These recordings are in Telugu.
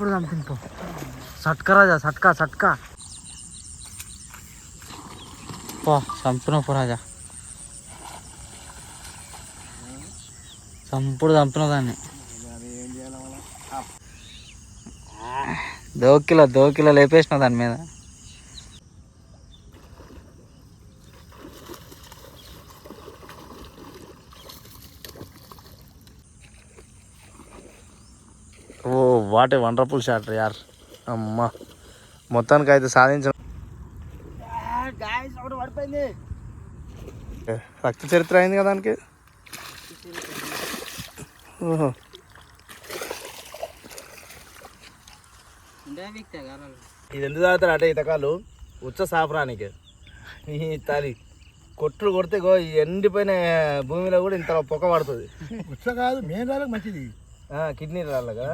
చంపుడు చంపింపు సట్కా రాజా సట్కా పో చంపినప్పు రాజా చంపిన దాన్ని దోకిలో లేపేసిన దాని మీద. Oh what a wonderful shot యార్. అమ్మా మొత్తానికి అయితే సాధించిన. రక్త చరిత్ర అయింది కదా దానికి. ఓహో ఇది ఎందుకు తాగుతారు అంటే ఇతకాలు ఉచ్చ సాపరానికి ఈ తలి కొట్లు కొడితే ఎండిపోయిన భూమిలో కూడా ఇంత పొగ పడుతుంది. ఉచ్చ కాదు మెయిన్ రాళ్ళకి మంచిది, కిడ్నీ రాళ్ళగా.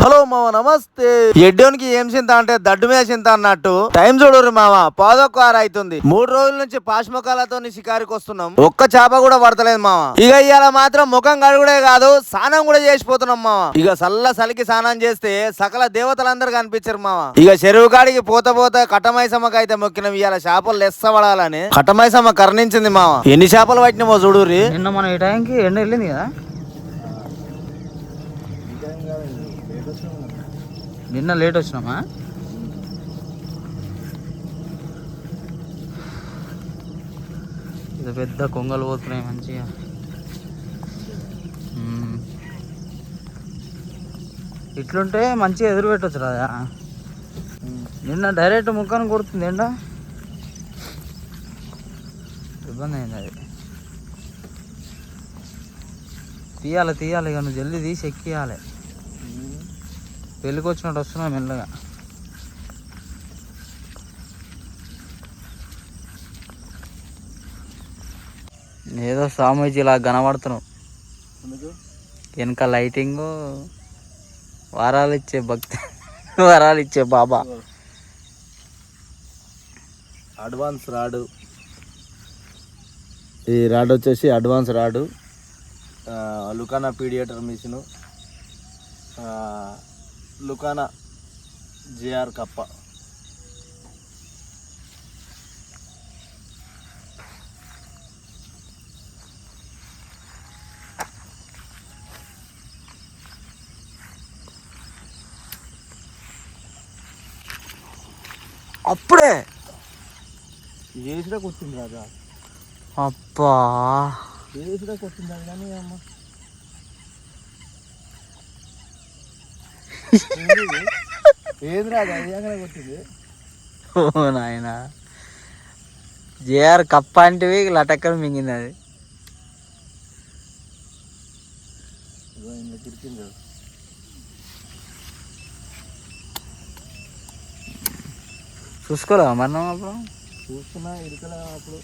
హలో మామ నమస్తే. ఎడ్డోనికి ఏం చింత అంటే దడ్డు మీద చింత అన్నట్టు టైం చూడరు మామ. 11:06 అవుతుంది. 3 రోజుల నుంచి పాష్మకాలతో షికారికి వస్తున్నాం. ఒక్క చేప కూడా పడతలేదు మామ. ఇక ఇవాళ మాత్రం ముఖం కడుగుడే కాదు స్నానం కూడా చేసిపోతున్నాం మామ. ఇక చలికి స్నానం చేస్తే సకల దేవతలందరూ కనిపించారు మామ. ఇక చెరువు కాడికి పోత కట్టమైసమ్మకి అయితే మొక్కినాం. ఇవాళ చేపలు లెస్స పడాలని కట్టమైసమ్మ కరుణించింది మామ. ఎన్ని చేపలు పట్టినామో చూడుర్రి. నిన్న మనం ఈ టైంకి ఎండ వెళ్ళింది కదా. నిన్న లేట్ వచ్చినామా. ఇది పెద్ద కొంగలు పోతున్నాయి మంచిగా. ఇట్లుంటే మంచిగా ఎదురు పెట్టచ్చు రాదా. నిన్న డైరెక్ట్ ముఖాన్ని కొడుతుంది ఎండ, ఇబ్బంది అయింది. అది తీయాలి ఇక నువ్వు జల్దీ తీసి ఎక్కియాలి. పెళ్ళికి వచ్చినట్టు వస్తున్నా మెల్లగా. ఏదో స్వామీజీలా కనబడుతున్నావు. వెనక లైటింగ్, వరాలు ఇచ్చే బాబా. అడ్వాన్స్ రాడు. ఈ రాడ్ వచ్చేసి అడ్వాన్స్ రాడు. లుకానా పీడియేటర్ మిషను, లుకానా జిఆర్ కప్ప. అప్పుడే ఏసిడా కొట్టింది రాజా. అబ్బా ఏసిడా కొట్టింది కానీ అమ్మ ఏది రాజా ఏదైనా కొట్టింది. ఓ నాయన జేఆర్ కప్ప అంటే లటక్కలు మింగింది. అది తిరిగింది. చూసుకోలేవా మనం అప్పుడు? చూసుకున్నా ఇరుకలే అప్పుడు.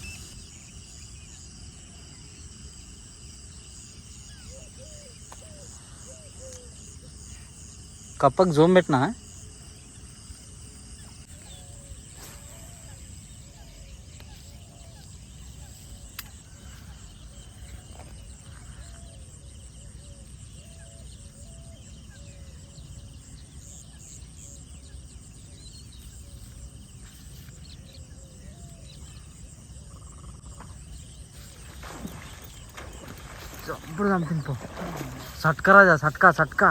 కప్పకు జూమ్ పెట్టినా. చంపుడు చంపింపు సట్కా రాజా సట్కా సట్కా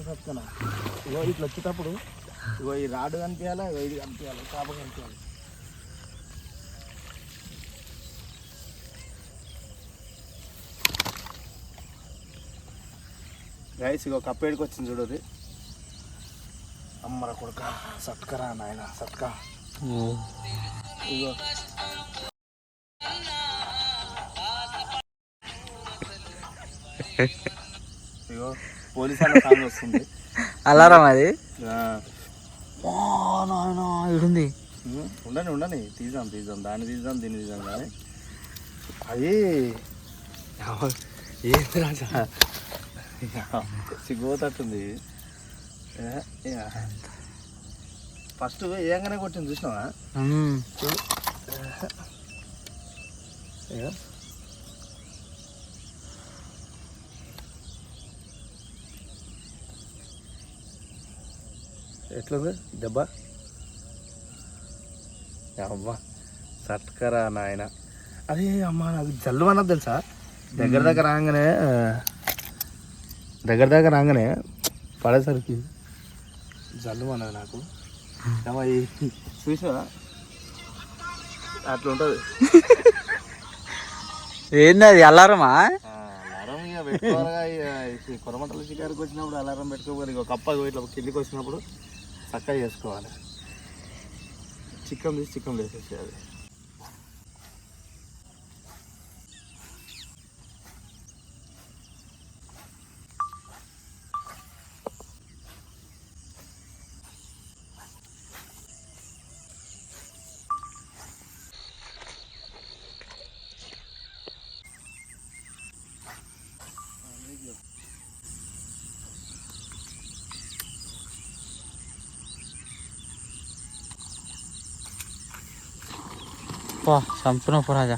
సత్కనా ఇగో ఇట్లా వచ్చేటప్పుడు ఇగో ఈ రాడు కనిపించాలా, ఇగో ఇది కనిపించాలి, చేప కనిపించాలి. గైస్ ఇగో కప్పేడికి వచ్చింది చూడది. అమ్మర కొడుక సట్కరా నాయన సట్కా. ఇగో ఇగో పోలీస్ అన్న సాంగ్ వస్తుంది. అలారం అది. ఇడుంది. ఉండని తీద్దాం దాన్ని తీద్దాం దీన్ని తీద్దాం. కానీ అది ఏంటి రాజా సిగ్గుపోతట్టుంది. ఫస్ట్ ఏంగానే కొట్టింది చూసినావా? ఇగో ఎట్లుంది దెబ్బ? అమ్మా సట్కరా నాయన. అదే అమ్మా నాకు జల్లు అన్నది తెలుసా, దగ్గర దగ్గర రాగానే పడేసరికి జల్లు అన్నది నాకు. అమ్మా చూసా అట్లా ఉంటుంది. ఏంది అది అలారమా? అలారం ఇక పెట్టుకోవాలిగా. ఇక కొరమంటల షికారికి వచ్చినప్పుడు అలారం పెట్టుకోవాలి. ఇక కప్ప ఇట్లా కిందికి వచ్చినప్పుడు చక్కగా చేసుకోవాలి. చికెన్ వేసేసి అది చంపినవు రాజా,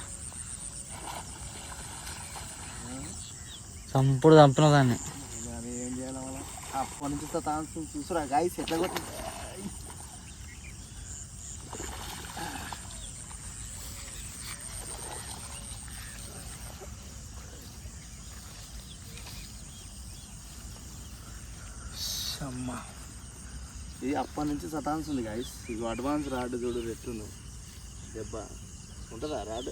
చంపిన దాన్ని. అది ఏం చేయాలి మళ్ళీ అప్పటి నుంచి చూసురా గాయస్ ఎట్లా కొట్టి. అమ్మా ఇది అప్పటి నుంచి సతాంస్తుంది గాయస్. ఇక అడ్వాన్స్ రాడ్ చూడు ఎట్లుండు దెబ్బ ఉంటుందా రాడ్.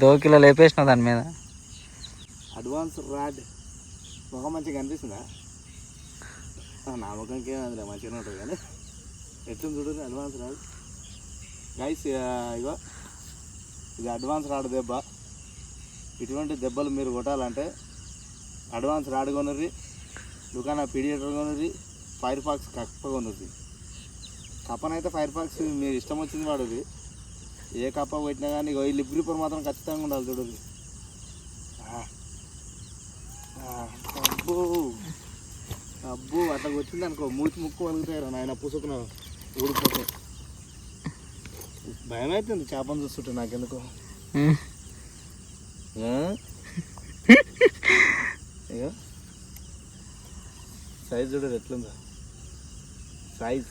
దోకిలో లేపేసిన దాని మీద. అడ్వాన్స్ రాడ్ ముఖం మంచిగా కనిపిస్తుందా? నా ముఖంకి ఏమైందిలే మంచిగా ఉంటుంది కానీ ఎట్లుంది చూడండి అడ్వాన్స్ రాడ్ గైస్. ఇగో ఇది అడ్వాన్స్ రాడ్ దెబ్బ. ఇటువంటి దెబ్బలు మీరు కొట్టాలంటే అడ్వాన్స్ రాడ్ కొనుర్రి, దుకాణ పీడియేటర్ కొనుర్రి, ఫైర్ ఫాక్స్ కప్ప కొనుర్రి. కప్పనైతే ఫైర్ ఫాక్స్ మీరు ఇష్టం వచ్చింది వాడుది. ఏ కప్ప పెట్టినా కానీ ఇగో ఈ లిప్ గ్రిప్పర్ మాత్రం ఖచ్చితంగా ఉండాలి చూడండి. అబ్బో అబ్బో అట్లా వచ్చింది అనుకో మూతి ముక్కు వలుగుతాయి రా నాయన, పుసుకున ఊడిపోతే. భయం అవుతుంది చేపను చూస్తుంటే నాకెందుకో. ఇగో సైజ్ చూడదు ఎట్లుందో. సైజ్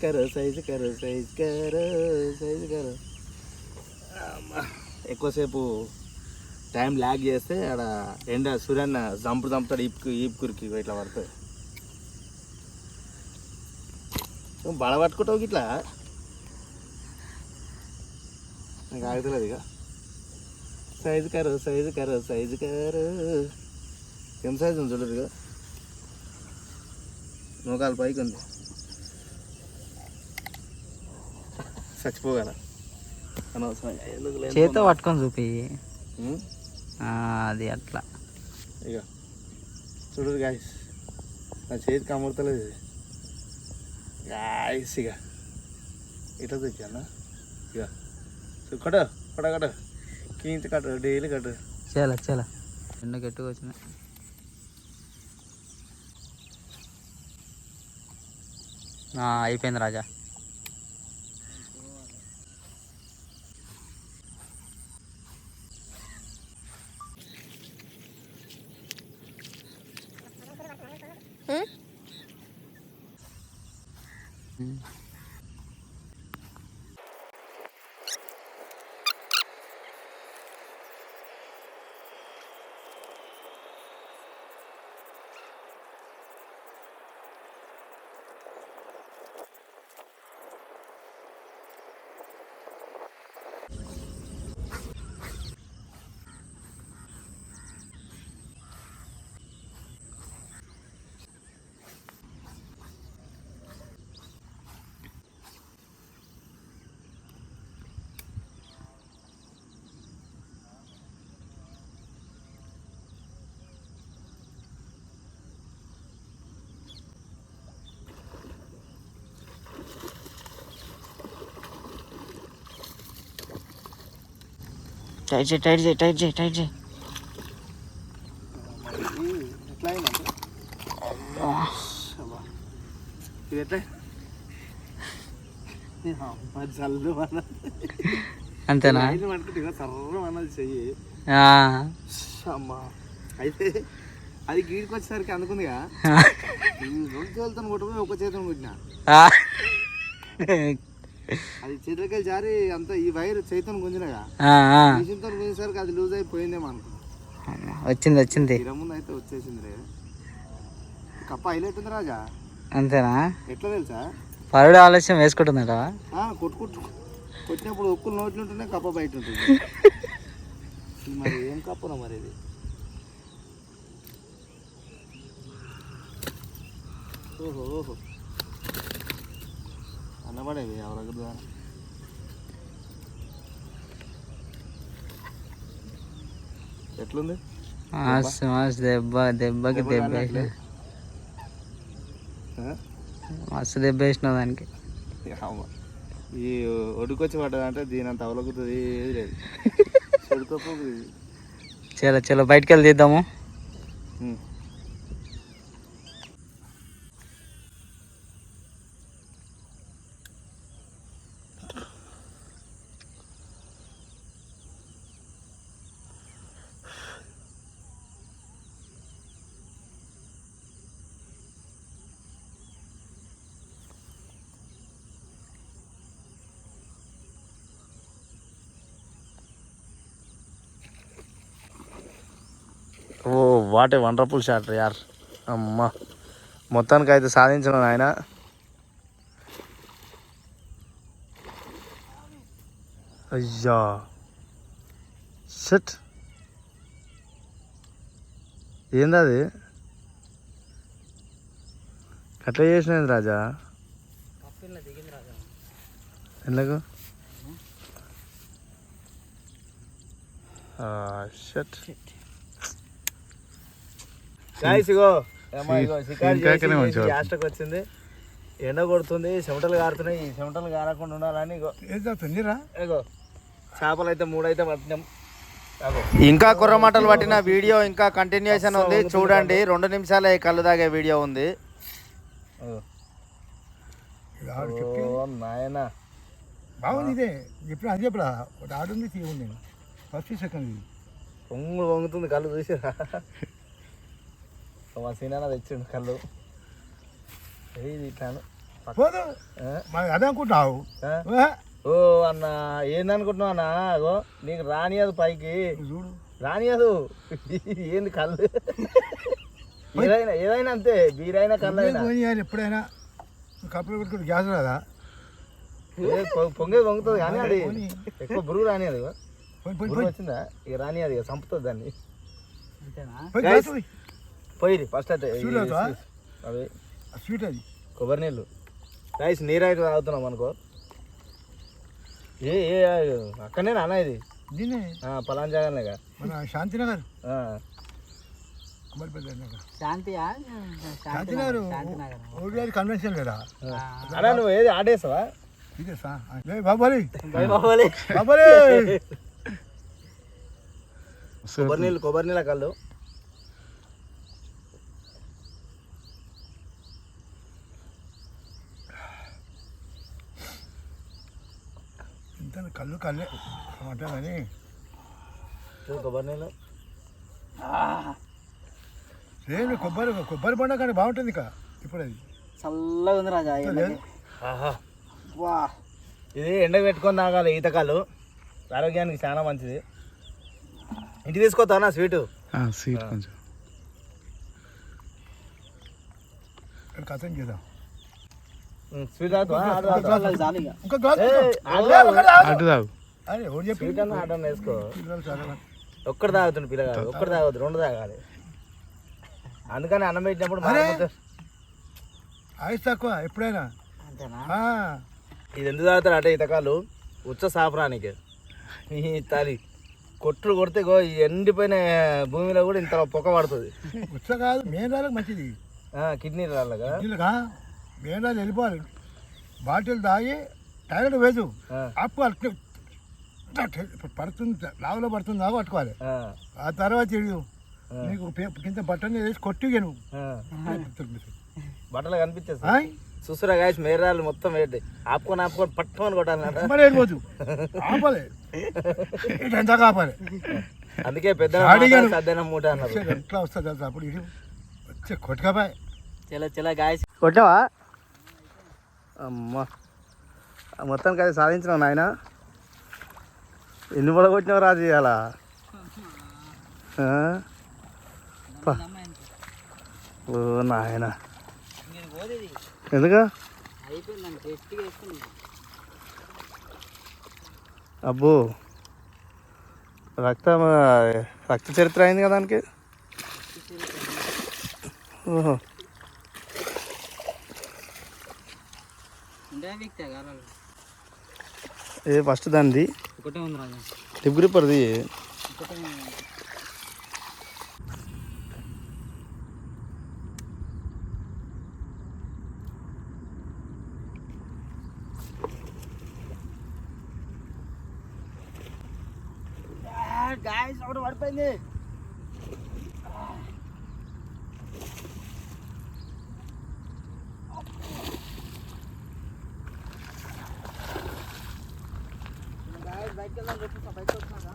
కరో ఎక్కువసేపు టైం ల్యాగ్ చేస్తే ఆడ ఎండ సూర్యన్న చంపుతాడు ఈపుకురికి ఇట్లా పడుతుంది. బడ పట్టుకుంటావు ఇట్లా నాకు ఆగుతలేదు. ఇక సైజు కరో ఏం సైజు ఉంది చూడరు. ఇక మోకాలు పైకి ఉంది, చచ్చిపోగల అనవసరంగా ఎందుకు చేతితో పట్టుకొని చూపి. అది అట్లా ఇక చూడరు గాయస్, నా చేతికి అమర్తలేదు గాయస్. ఇక ఇట్లా తెచ్చాను. ఇక కట్ట కీంచి కట్టు డైలీ కట్టు. చాలా ఎండ గట్టిగా వచ్చినాయి. అయిపోయింది రాజా. టైట్ చేయి. ఎట్లా అయిందంటే ఇది ఎట్లా అది చల్లు మన అంతేనా? ఐదు పట్టుకుంటే ఇక సర్రం అన్నది చెయ్యి. అమ్మా అయితే అది గీడికి వచ్చేసరికి అందుకుందిగా రెండు చేతులతో కొట్టుకుని ఒక చేతిని కొట్టినా అది చేతులకి జారి అంత ఈ వైర్ చేతిని గుంజినగా మిషన్తో గుంజేసరికి అది లూజ్ అయిపోయిందేమో అనుకో. వచ్చింది ముందు అయితే వచ్చేసింది రే. కప్ప హైలైట్ ఉంది రాజా. అంతేనా? ఎట్లా తెలుసా? పరుడు ఆలస్యం వేసుకుంటుందట. కొట్టినప్పుడు ఒక్కులు నోట్లు ఉంటేనే కప్ప బయట ఉంటుంది. మరి ఏం కప్పనా మరి ఇది? ఓహో అన్నపడేవి ఎవరి ద్వారా ఎట్లుంది? దెబ్బకి దెబ్బ మస్తు దెబ్బ వేసినావు దానికి. ఈ ఒడుకొచ్చి పడ్డదంటే దీని అంత అవలగుతుంది ఏది లేదు. చలో బయటికి వెళ్ళి తీద్దాము. Oh what a wonderful shot యార్. అమ్మా మొత్తానికి అయితే సాధించిన ఆయన. అయ్యా షట్ ఏంది అది అట్లా చేసినది రాజా? ఎందుకు? షట్ లాస్ట్కి వచ్చింది. ఎండ కొడుతుంది, చెమటలు కారుతున్నాయి. ఈ చెమటలు కారకుండా ఉండాలని ఇగో చేపలు అయితే 3 అయితే పట్టినాం. ఇంకా కుర్రమాటలు పట్టిన వీడియో ఇంకా కంటిన్యూషన్ ఉంది చూడండి. 2 నిమిషాలే కళ్ళు తాగే వీడియో ఉంది. నాయనా బాగుంది ఇదే. ఎప్పుడు అది చెప్పడా ఒకటి ఆడుంది తీయండి. నేను ఫస్ట్ సెకండ్ పొంగు పొంగుతుంది కళ్ళు చూసిరా. మా సీనా తెచ్చిండు కళ్ళు. ఇట్లాను పోదు అదే అనుకుంటున్నావు. ఓ అన్న ఏందనుకుంటున్నావు అన్న? అగో నీకు రానియదు పైకి చూడు, రానియదు. ఏంది కళ్ళు? ఏదైనా అంతే, బీరైనా కళ్ళు ఎప్పుడైనా కప్పులు పెట్టుకుంటే గ్యాస్ కదా పొంగేది పొంగుతుంది కానీ అది ఎక్కువ బురుగు రానియదు. బురుగు వచ్చిందా ఇక రానియదు, ఇక చంపుతుంది దాన్ని. పోయి ఫస్ట్ అయితే అవి స్వీట్ అది కొబ్బరి నీళ్ళు రైస్ నీరు అయితే తాగుతున్నాం అనుకో. ఏ అక్కడనే నాన్న ఇది పలాన్ జాగానేగా మన శాంతినగర్. శాంతినగర్ ఓడిఆర్ కన్వెన్షన్ కదా. అన్నా నువ్వు ఏది ఆడేస్తావా? ఇదేసా బాబాలి కొబ్బరి నీళ్ళ కళ్ళు. ఇంత కళ్ళు కళ్ళే అంటా కానీ కొబ్బరి నీళ్ళు సేమ్ కొబ్బరి బండ కానీ బాగుంటుంది. ఇంకా ఇప్పుడు అది చల్లగా ఉంది రాజా. వా ఇది ఎండకు పెట్టుకొని తాగాలి ఈతకాలు, ఆరోగ్యానికి చాలా మంచిది. ఇంటికి తీసుకోతానా స్వీటు? స్వీట్ కొంచెం కథం చేద్దాం. స్వీట్ అటు స్వీట్ అన్న ఆర్డర్ వేసుకో. ఒక్కటి తాగుతుంది పిల్లగాడు, ఒక్కటి తాగొద్దు, 2 తాగాలి. అందుకని అన్నం పెట్టినప్పుడు ఆయుష్ తక్కువ ఎప్పుడైనా. ఇది ఎందుకు తాగుతారు అంటే ఈతకాలు ఉచ్చ సాపరానికి. ఈ తలి కొట్టుడు కొడితే ఈ ఎండిపోయిన భూమిలో కూడా ఇంత పొక్క పడుతుంది. ఉచ్చ కాదు మెయిన్ రాళ్ళకి మంచిది. కిడ్నీ రాళ్ళగా మెయిన్ రాళ్ళు వెళ్ళిపోవాలి. బాటిల్ తాగి టైలెట్ వేసు అప్పు పడుతుంది, లావులో పడుతుంది దాకా పట్టుకోవాలి. ఆ తర్వాత నీకు కింద బట్టలు వేసి కొట్టిగా నువ్వు బట్టలు కనిపించేస్తా. చూసురా గాయస్ మేరాలు మొత్తం ఏంటి ఆపుకొని పట్టుకొని కొట్టాలన్నట. మరి వెళ్ళిపోతు ఆపాలి ఎంత కాపాలి. అందుకే పెద్ద సద్దనం మూట అన్నారు. ఎట్లా వస్తుంది తెలుసా అప్పుడు ఇది వచ్చే కొట్టుకపోయి చలో గాయస్. కొట్టావా? అమ్మా మొత్తానికి అది సాధించినావు నాయన. ఎన్ని కూడా కొట్టినావు రాజు ఇవాళ? ఓ నాయన ఎందుకు? అబ్బో రక్త చరిత్ర అయింది కదా దానికి. ఓహో ఏ ఫస్ట్ దానిది ఒకటే ఉంది రాజా. టిప్ గ్రిప్పర్ది. గాయస్ ఒకటి పడిపోయింది. బయటకి వెళ్దాం చెప్పు. బయటకు వస్తున్నారా?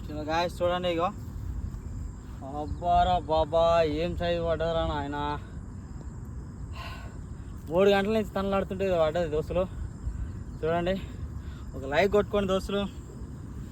చలో గాయస్ చూడండి ఇగో. అబ్బారా బాబా ఏం సైజు పడ్డరా ఆయన. 3 గంటల నుంచి తనలాడుతుంటే పడ్డది దోస్తులు. చూడండి ఒక లైక్ కొట్టుకోండి దోస్తులు.